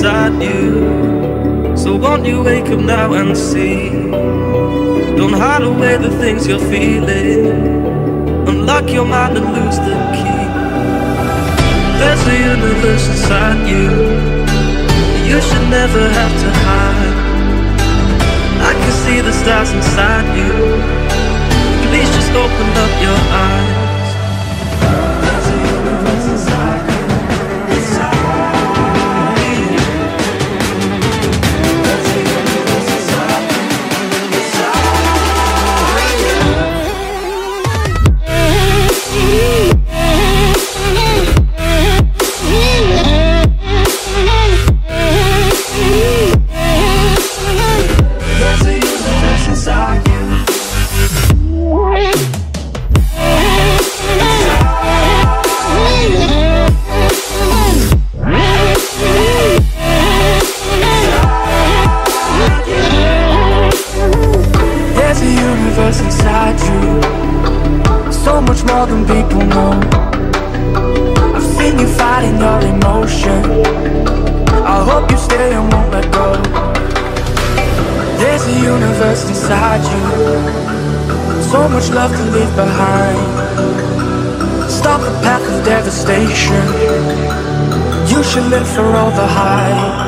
inside you. So won't you wake up now and see? Don't hide away the things you're feeling. Unlock your mind and lose the key. There's a universe inside you. You should never have to hide. I can see the stars inside you. Please just open up your eyes. There's a universe inside you. Inside you, so much more than people know. I've seen you fighting your emotion. I hope you stay and won't let go. There's a universe inside you, so much love to leave behind. Stop the path of devastation. You should live for all the hype.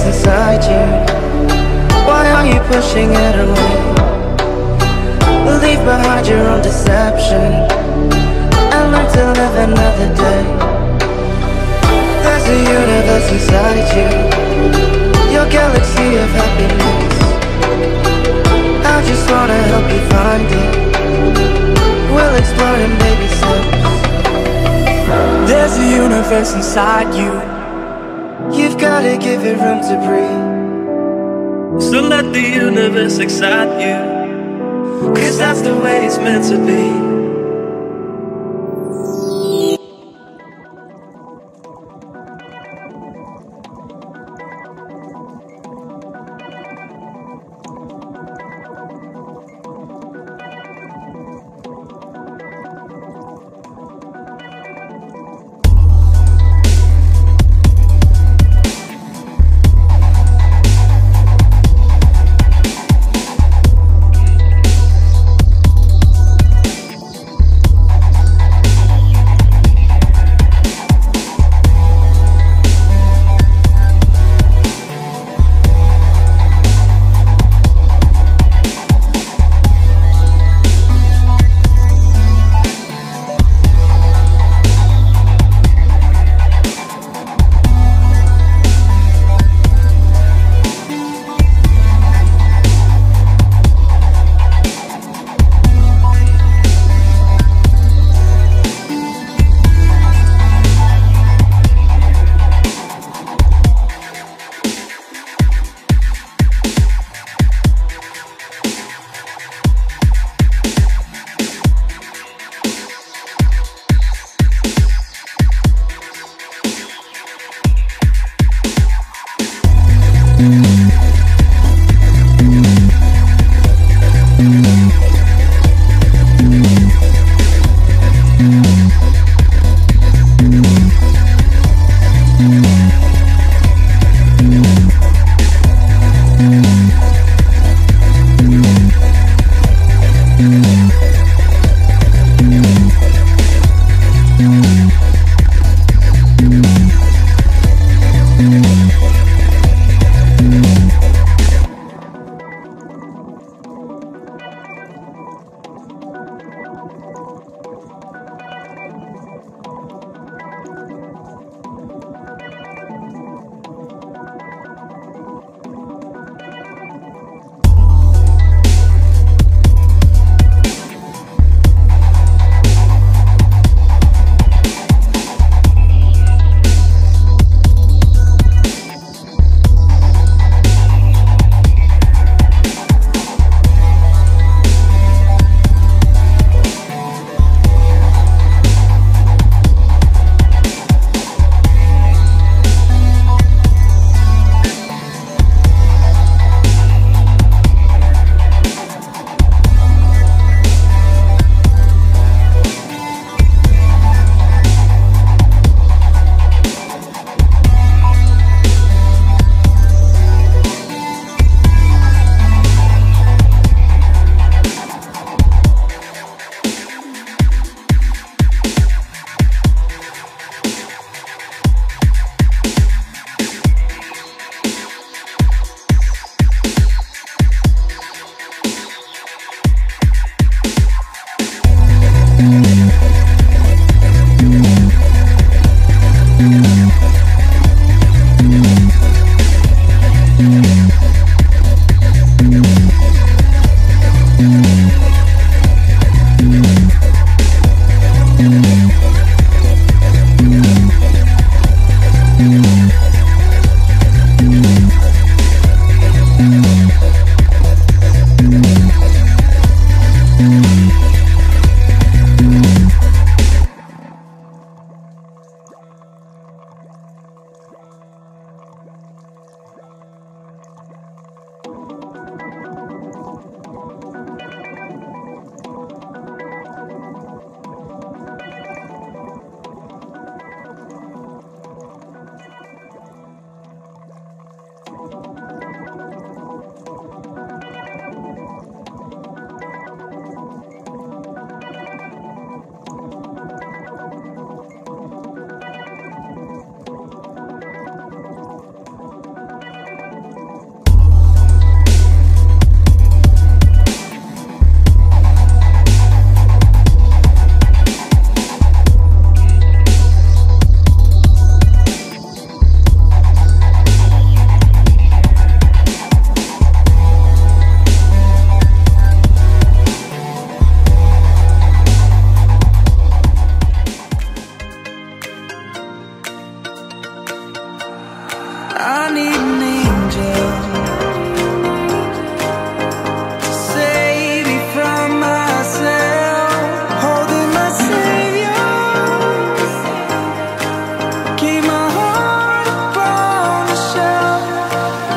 Inside you, why are you pushing it away? Leave behind your own deception and learn to live another day. There's a universe inside you, your galaxy of happiness. I just wanna help you find it. We'll explore in baby steps. There's a universe inside you. You've gotta give it room to breathe. So let the universe excite you, 'cause that's the way it's meant to be. I need an angel to save me from myself. Holding my savior, keep my heart upon the shelf.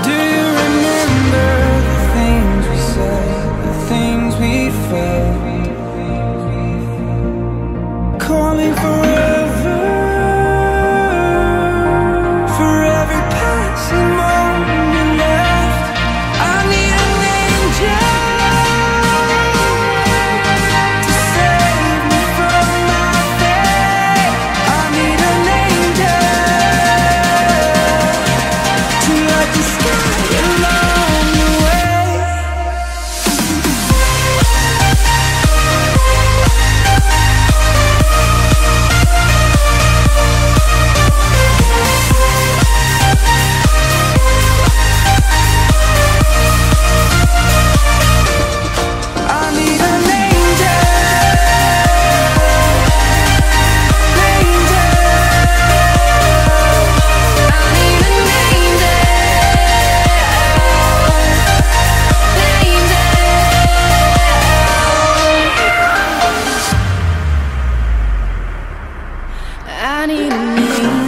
Do you remember the things we said, the things we felt? Calling forever, for every passing moment left. I need an angel to save me from my fate. I need an angel to light the sky along the way. I need an angel, angel. I need an angel, angel. I need an angel.